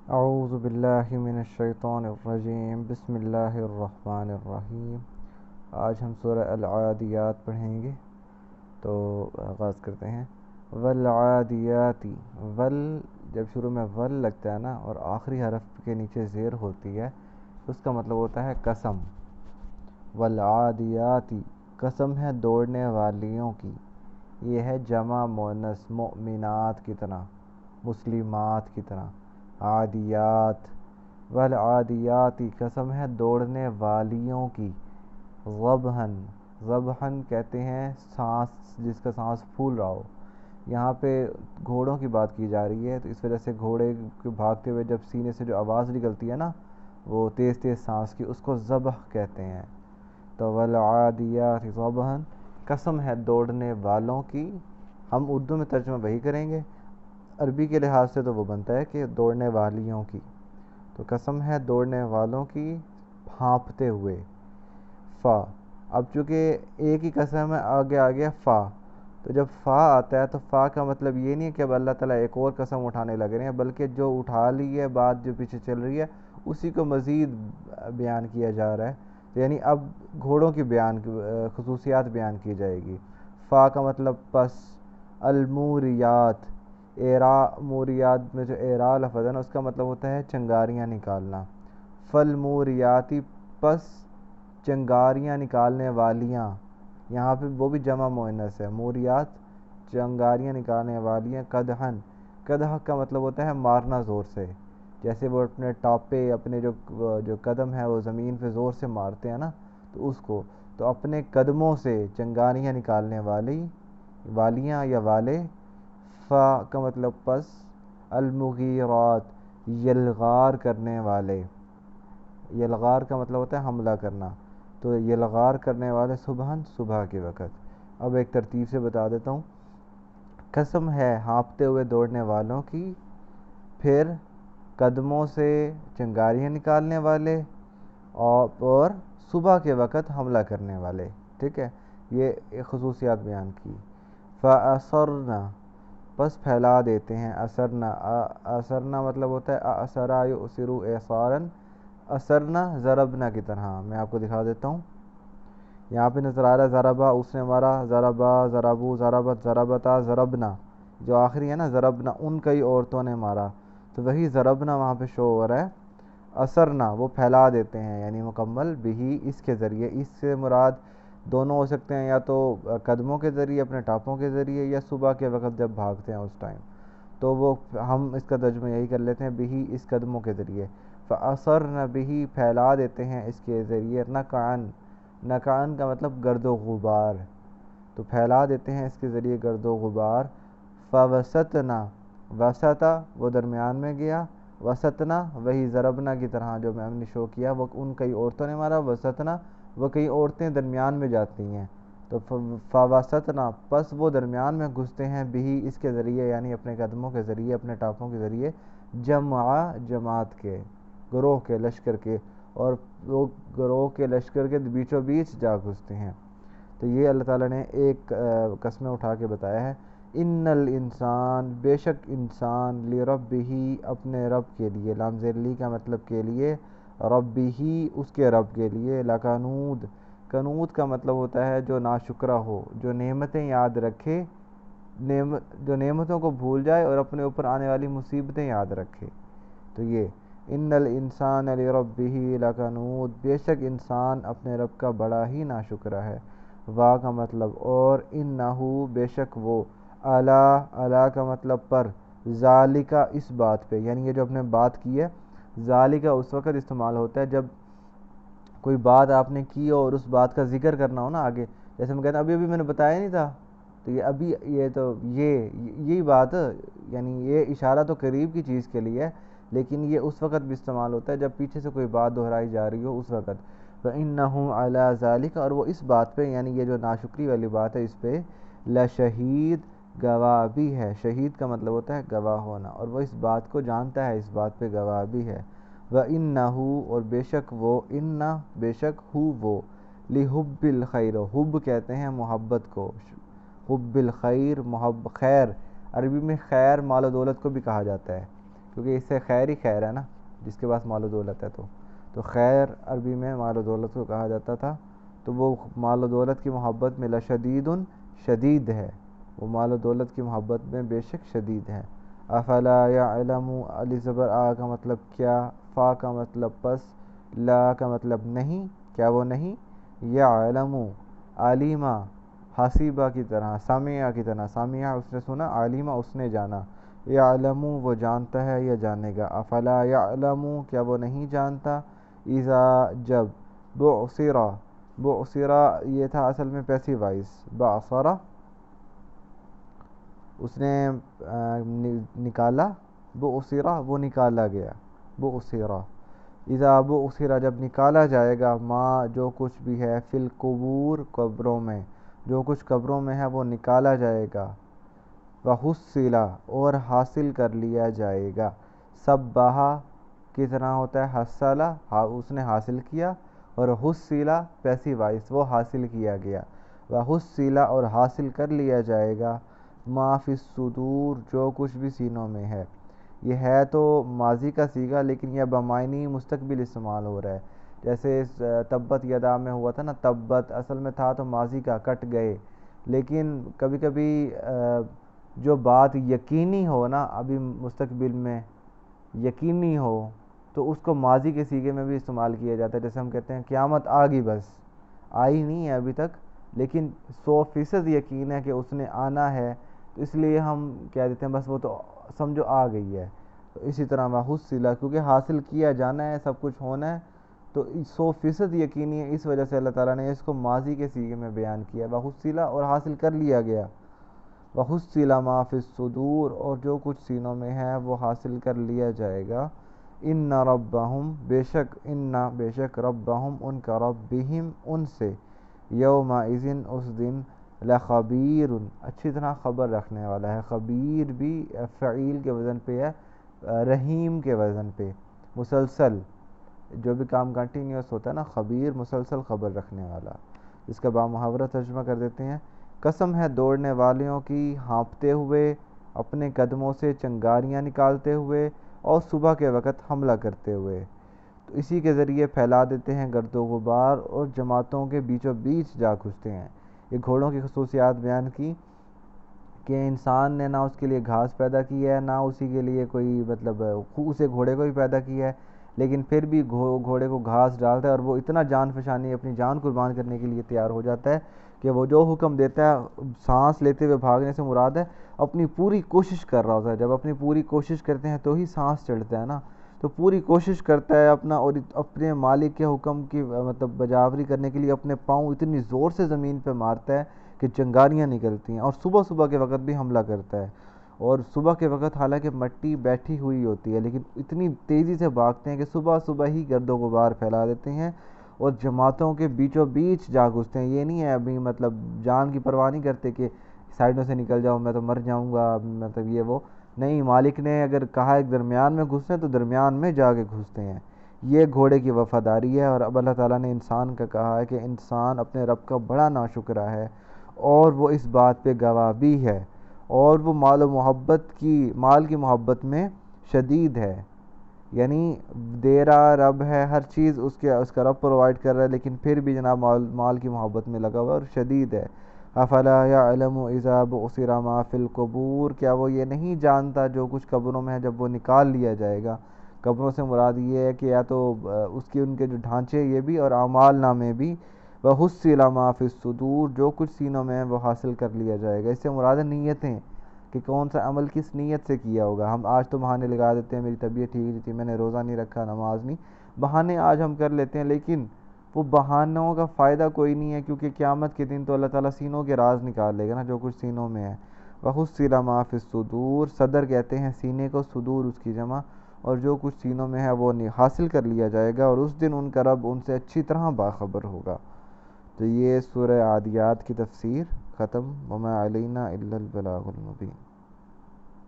اعوذ باللہ من الشیطان الرجیم بسم اللہ الرحمن الرحیم۔ آج ہم سورہ العادیات پڑھیں گے، تو آغاز کرتے ہیں۔ والعادیاتی، ول جب شروع میں ول لگتا ہے نا اور آخری حرف کے نیچے زیر ہوتی ہے، اس کا مطلب ہوتا ہے قسم۔ والعادیاتی، قسم ہے دوڑنے والیوں کی۔ یہ ہے جمع مؤنث، مؤمنات کی طرح، مسلمات کی طرح، عادیات۔ والعادیاتی، قسم ہے دوڑنے والیوں کی۔ ضبحن، ضبحن کہتے ہیں سانس، جس کا سانس پھول رہا ہو۔ یہاں پہ گھوڑوں کی بات کی جا رہی ہے، تو اس وجہ سے گھوڑے کے بھاگتے ہوئے جب سینے سے جو آواز نکلتی ہے نا، وہ تیز تیز سانس کی، اس کو ذبح کہتے ہیں۔ تو والعادیات ضبحن، قسم ہے دوڑنے والوں کی۔ ہم اردو میں ترجمہ وہی کریں گے، عربی کے لحاظ سے تو وہ بنتا ہے کہ دوڑنے والیوں کی۔ تو قسم ہے دوڑنے والوں کی پھانپتے ہوئے۔ فا، اب چونکہ ایک ہی قسم ہے، آگے آ گیا فا، تو جب فا آتا ہے تو فا کا مطلب یہ نہیں ہے کہ اب اللہ تعالیٰ ایک اور قسم اٹھانے لگ رہے ہیں، بلکہ جو اٹھا لی ہے بات، جو پیچھے چل رہی ہے، اسی کو مزید بیان کیا جا رہا ہے۔ یعنی اب گھوڑوں کی خصوصیات بیان کی جائے گی۔ فا کا مطلب پس، الموریات، ایرا، موریات میں جو ایرا لفظ ہے نا، اس کا مطلب ہوتا ہے چنگاریاں نکالنا۔ فالموریاتی، پس چنگاریاں نکالنے والیاں، یہاں پہ وہ بھی جمع مؤنث ہے، موریات چنگاریاں نکالنے والیاں۔ قدحن، قدح کا مطلب ہوتا ہے مارنا زور سے، جیسے وہ اپنے ٹاپے، اپنے جو قدم ہے وہ زمین پہ زور سے مارتے ہیں نا، تو اس کو، تو اپنے قدموں سے چنگاریاں نکالنے والیاں یا والے۔ فا کا مطلب پس، المغیرات، یلغار کرنے والے، یلغار کا مطلب ہوتا ہے حملہ کرنا، تو یلغار کرنے والے، صبحن، صبح کے وقت۔ اب ایک ترتیب سے بتا دیتا ہوں۔ قسم ہے ہانپتے ہوئے دوڑنے والوں کی، پھر قدموں سے چنگاریاں نکالنے والے، اور صبح کے وقت حملہ کرنے والے۔ ٹھیک ہے، یہ خصوصیات بیان کی۔ فَأَثَرْنَ، پس پھیلا دیتے ہیں، اثرنا، اثرنا مطلب ہوتا ہے اثرا یؤثر اعصاراً، اثرنا ضربنا کی طرح۔ میں آپ کو دکھا دیتا ہوں، یہاں پہ نظر آ رہا ہے ضربا، اس نے مارا، ضربا، ضربو، ضربت، ضربتا، ضربنا، جو آخری ہے نا ضربنا، ان کئی عورتوں نے مارا، تو وہی ضربنا وہاں پہ شو ہو رہا ہے۔ اثرنا، وہ پھیلا دیتے ہیں، یعنی مکمل، بہی، اس کے ذریعے۔ اس سے مراد دونوں ہو سکتے ہیں، یا تو قدموں کے ذریعے، اپنے ٹاپوں کے ذریعے، یا صبح کے وقت جب بھاگتے ہیں اس ٹائم، تو وہ ہم اس کا ترجمہ یہی کر لیتے ہیں، بہی، اس قدموں کے ذریعے۔ فَأَثَرْنَ بِهِ، پھیلا دیتے ہیں اس کے ذریعے، نقعاً، نقعاً کا مطلب گرد و غبار، تو پھیلا دیتے ہیں اس کے ذریعے گرد و غبار۔ فَوَسَطْنَا، وسطا وہ درمیان میں گیا، وسطنا وہی ضربنا کی طرح جو میں نے شو کیا، وہ ان کئی عورتوں نے مارا، وسطنا وہ کئی عورتیں درمیان میں جاتی ہیں، تو فوسطنا، پس وہ درمیان میں گھستے ہیں، بھی اس کے ذریعے، یعنی اپنے قدموں کے ذریعے، اپنے ٹاپوں کے ذریعے، جمع، جماعت کے، گروہ کے، لشکر کے، اور وہ گروہ کے لشکر کے بیچوں بیچ جا گھستے ہیں۔ تو یہ اللہ تعالیٰ نے ایک قسمیں اٹھا کے بتایا ہے۔ ان الانسان، بے شک انسان، لربہ، اپنے رب کے لیے، لام زیر لی کا مطلب کے لیے، ربہ، اس کے رب کے لیے، لکنود، کنود کا مطلب ہوتا ہے جو ناشکرہ ہو، جو نعمتیں یاد رکھے، جو نعمتوں کو بھول جائے اور اپنے اوپر آنے والی مصیبتیں یاد رکھے، تو یہ ان الانسان لربہ لکنود، بے شک انسان اپنے رب کا بڑا ہی ناشکرہ ہے۔ وا کا مطلب اور، انہو، بے شک وہ، الا، الا کا مطلب پر، ذالکا، اس بات پہ، یعنی یہ جو ہم نے بات کی ہے، ذالکا اس وقت استعمال ہوتا ہے جب کوئی بات آپ نے کی اور اس بات کا ذکر کرنا ہو نا آگے، جیسے ہم کہتے ہیں ابھی میں نے بتایا نہیں تھا، تو یہ ابھی، یہ تو یہی بات، یعنی یہ اشارہ تو قریب کی چیز کے لیے ہے، لیکن یہ اس وقت بھی استعمال ہوتا ہے جب پیچھے سے کوئی بات دہرائی جا رہی ہو، اس وقت۔ فَإِنَّهُ عَلَى ذَلِكَ، اور وہ اس بات پہ، یعنی یہ جو ناشکری والی بات ہے، اس پہ لشہید، گواہ بھی ہے۔ شہید کا مطلب ہوتا ہے گواہ ہونا، اور وہ اس بات کو جانتا ہے، اس بات پہ گواہ بھی ہے۔ وَإِنَّهُ، اور بے شک وہ، بے شک وہ، لِحُبِّ الْخَيْرِ، حب کہتے ہیں محبت کو، حب الخیر، خیر، عربی میں خیر مال و دولت کو بھی کہا جاتا ہے، کیونکہ اس سے خیر ہی خیر ہے نا، جس کے پاس مال و دولت ہے تو خیر عربی میں مال و دولت کو کہا جاتا تھا. تو وہ مال و دولت کی محبت میں لشدید شدید ہے، وہ مال و دولت کی محبت میں بے شک شدید ہے. افلا یعلم، علی زبر آ کا مطلب کیا، فا کا مطلب پس، لا کا مطلب نہیں، کیا وہ نہیں، یعلم علیمہ حسیبہ کی طرح، سامعہ کی طرح، سامعہ اس نے سنا، علیمہ اس نے جانا، یعلم وہ جانتا ہے یا جانے گا. افلا یعلم کیا وہ نہیں جانتا، اذا جب، بعثرہ، بعثرہ یہ تھا اصل میں پیسیو وائس، بعثرہ اس نے نکالا، بعثرہ وہ نکالا گیا، بعثرہ اذا بعثرہ جب نکالا جائے گا، ما جو کچھ بھی ہے، فی القبور قبروں میں، جو کچھ قبروں میں ہے وہ نکالا جائے گا. وحصل اور حاصل کر لیا جائے گا. سبہا کتنا ہوتا ہے، حصلہ اس نے حاصل کیا، اور حصل پیسیو وائس وہ حاصل کیا گیا. وحصل اور حاصل کر لیا جائے گا، ما فی الصدور جو کچھ بھی سینوں میں ہے. یہ ہے تو ماضی کا صیغہ لیکن یہ بمعنی مستقبل استعمال ہو رہا ہے. جیسے تبت یدا میں ہوا تھا نا، تبت اصل میں تھا تو ماضی کا، کٹ گئے. لیکن کبھی کبھی جو بات یقینی ہو نا، ابھی مستقبل میں یقینی ہو تو اس کو ماضی کے صیغے میں بھی استعمال کیا جاتا ہے. جیسے ہم کہتے ہیں قیامت آ گئی، بس آئی نہیں ہے ابھی تک لیکن 100% یقین ہے کہ اس نے آنا ہے، تو اس لیے ہم کہہ دیتے ہیں بس وہ تو سمجھو آ گئی ہے. تو اسی طرح وحصل کیونکہ حاصل کیا جانا ہے، سب کچھ ہونا ہے، تو 100% یقینی ہے، اس وجہ سے اللہ تعالیٰ نے اس کو ماضی کے صیغے میں بیان کیا. وحصل اور حاصل کر لیا گیا. وحصل ما فی الصدور اور جو کچھ سینوں میں ہے وہ حاصل کر لیا جائے گا. ان ربہم بے شک ربہم ان کا رب، بہم ان سے، یومئذ اس دن، لخبیر اچھی طرح خبر رکھنے والا ہے. خبیر بھی فعیل کے وزن پہ ہے، رحیم کے وزن پہ، مسلسل جو بھی کام کنٹینیوس ہوتا ہے نا، خبیر مسلسل خبر رکھنے والا. اس کا بامحاورہ ترجمہ کر دیتے ہیں. قسم ہے دوڑنے والیوں کی، ہانپتے ہوئے، اپنے قدموں سے چنگاریاں نکالتے ہوئے، اور صبح کے وقت حملہ کرتے ہوئے. تو اسی کے ذریعے پھیلا دیتے ہیں گرد و غبار اور جماعتوں کے بیچوں بیچ جا گھستے ہیں. یہ گھوڑوں کی خصوصیات بیان کی کہ انسان نے نہ اس کے لیے گھاس پیدا کی ہے، نہ اسی کے لیے کوئی مطلب اسے گھوڑے کو بھی پیدا کیا ہے، لیکن پھر بھی گھوڑے کو گھاس ڈالتا ہے اور وہ اتنا جان فشانی اپنی جان قربان کرنے کے لیے تیار ہو جاتا ہے کہ وہ جو حکم دیتا ہے، سانس لیتے ہوئے بھاگنے سے مراد ہے اپنی پوری کوشش کر رہا ہوتا ہے. جب اپنی پوری کوشش کرتے ہیں تو ہی سانس چڑھتا ہے نا، تو پوری کوشش کرتا ہے اپنا، اور اپنے مالک کے حکم کی مطلب بجاوری کرنے کے لیے اپنے پاؤں اتنی زور سے زمین پہ مارتا ہے کہ چنگاریاں نکلتی ہیں. اور صبح کے وقت بھی حملہ کرتا ہے، اور صبح کے وقت حالانکہ مٹی بیٹھی ہوئی ہوتی ہے لیکن اتنی تیزی سے بھاگتے ہیں کہ صبح ہی گرد و غبار پھیلا دیتے ہیں اور جماعتوں کے بیچوں بیچ جا گھستے ہیں. یہ نہیں ہے ابھی مطلب جان کی پرواہ نہیں کرتے کہ سائڈوں سے نکل جاؤں میں تو مر جاؤں گا، مطلب یہ وہ نہیں، مالک نے اگر کہا ایک درمیان میں گھستے تو درمیان میں جا کے گھستے ہیں. یہ گھوڑے کی وفاداری ہے. اور اب اللہ تعالیٰ نے انسان کا کہا ہے کہ انسان اپنے رب کا بڑا ناشکرہ ہے، اور وہ اس بات پہ گواہ بھی ہے، اور وہ مال کی محبت میں شدید ہے. یعنی دے رہا رب ہے، ہر چیز اس کا رب پرووائڈ کر رہا ہے، لیکن پھر بھی جناب مال کی محبت میں لگا ہوا ہے اور شدید ہے. افلا یعلم اذا بعثر ما فی القبور کیا وہ یہ نہیں جانتا جو کچھ قبروں میں ہے جب وہ نکال لیا جائے گا. قبروں سے مراد یہ ہے کہ یا تو ان کے جو ڈھانچے یہ بھی اور اعمال نامے بھی. وحصل ما فی الصدور جو کچھ سینوں میں ہے وہ حاصل کر لیا جائے گا. اس سے مراد نیتیں کہ کون سا عمل کس نیت سے کیا ہوگا. ہم آج تو بہانے لگا دیتے ہیں، میری طبیعت ٹھیک نہیں تھی، میں نے روزہ نہیں رکھا، نماز نہیں، بہانے آج ہم کر لیتے ہیں، لیکن وہ بہانوں کا فائدہ کوئی نہیں ہے، کیونکہ قیامت کے دن تو اللہ تعالیٰ سینوں کے راز نکال لے گا نا، جو کچھ سینوں میں ہے. وحصل ما فی الصدور، صدر کہتے ہیں سینے کو، صدور اس کی جمع، اور جو کچھ سینوں میں ہے وہ حاصل کر لیا جائے گا، اور اس دن ان کا رب ان سے اچھی طرح باخبر ہوگا. تو یہ سورہ عادیات کی تفسیر ختم. وما علینا الا البلاغ المبین.